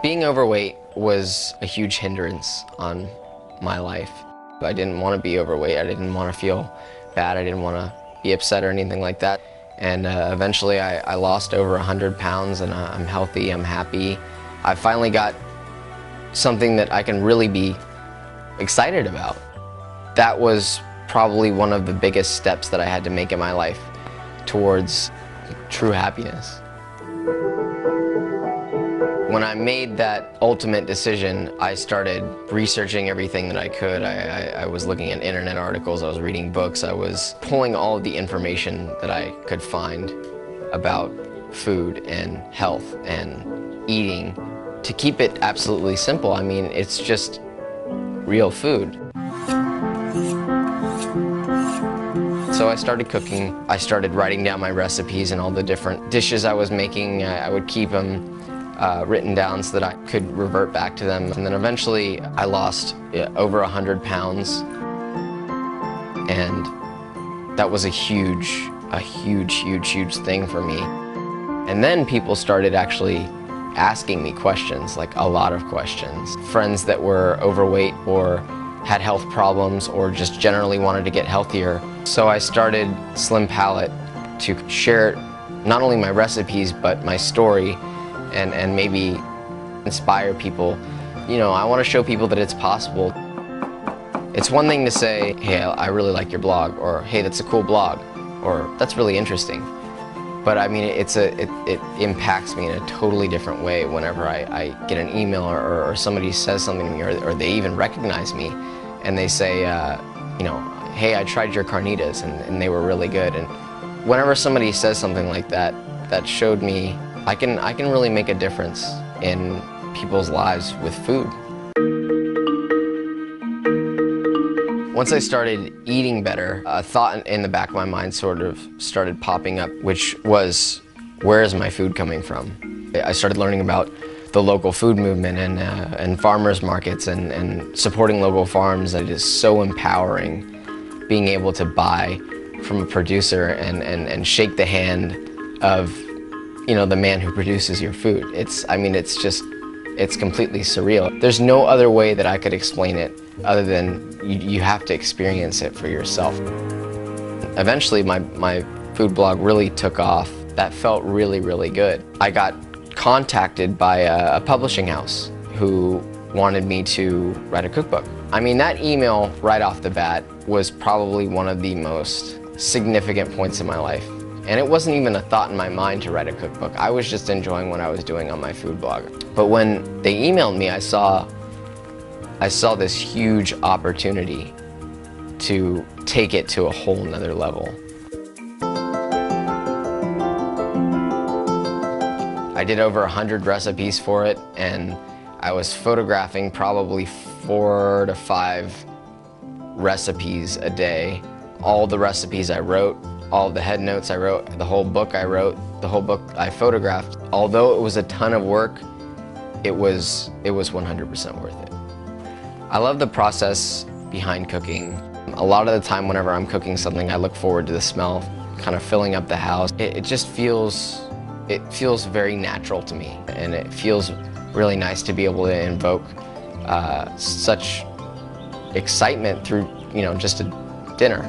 Being overweight was a huge hindrance on my life. I didn't want to be overweight. I didn't want to feel bad. I didn't want to be upset or anything like that. And eventually I lost over 100 pounds and I'm healthy, I'm happy. I finally got something that I can really be excited about. That was probably one of the biggest steps that I had to make in my life towards true happiness. When I made that ultimate decision, I started researching everything that I could. I was looking at internet articles, I was reading books, I was pulling all of the information that I could find about food and health and eating to keep it absolutely simple. I mean, it's just real food. So I started cooking. I started writing down my recipes and all the different dishes I was making. I would keep them written down so that I could revert back to them. And then eventually I lost over 100 pounds. And that was a huge thing for me. And then people started actually asking me questions, like a lot of questions. Friends that were overweight or had health problems or just generally wanted to get healthier. So I started Slim Palate to share not only my recipes but my story and maybe inspire people. You know, I want to show people that it's possible. It's one thing to say, hey, I really like your blog, or hey, that's a cool blog, or that's really interesting. But I mean, it impacts me in a totally different way whenever I get an email or somebody says something to me, or they even recognize me and they say, you know, hey, I tried your carnitas and they were really good. And whenever somebody says something like that, that showed me I can really make a difference in people's lives with food. Once I started eating better, a thought in the back of my mind sort of started popping up, which was, where is my food coming from? I started learning about the local food movement and farmers markets and supporting local farms. It is so empowering being able to buy from a producer and shake the hand of, you know, the man who produces your food. I mean, it's completely surreal. There's no other way that I could explain it other than you have to experience it for yourself. Eventually, my food blog really took off. That felt really, really good. I got contacted by a publishing house who wanted me to write a cookbook. I mean, that email right off the bat was probably one of the most significant points in my life. And it wasn't even a thought in my mind to write a cookbook. I was just enjoying what I was doing on my food blog. But when they emailed me, I saw this huge opportunity to take it to a whole nother level. I did over 100 recipes for it, and I was photographing probably 4 to 5 recipes a day. All the recipes I wrote, all the head notes I wrote, the whole book I wrote, the whole book I photographed. Although it was a ton of work, it was 100% worth it. I love the process behind cooking. A lot of the time whenever I'm cooking something, I look forward to the smell kind of filling up the house. It just feels very natural to me, and it feels really nice to be able to invoke such excitement through, you know, just a dinner.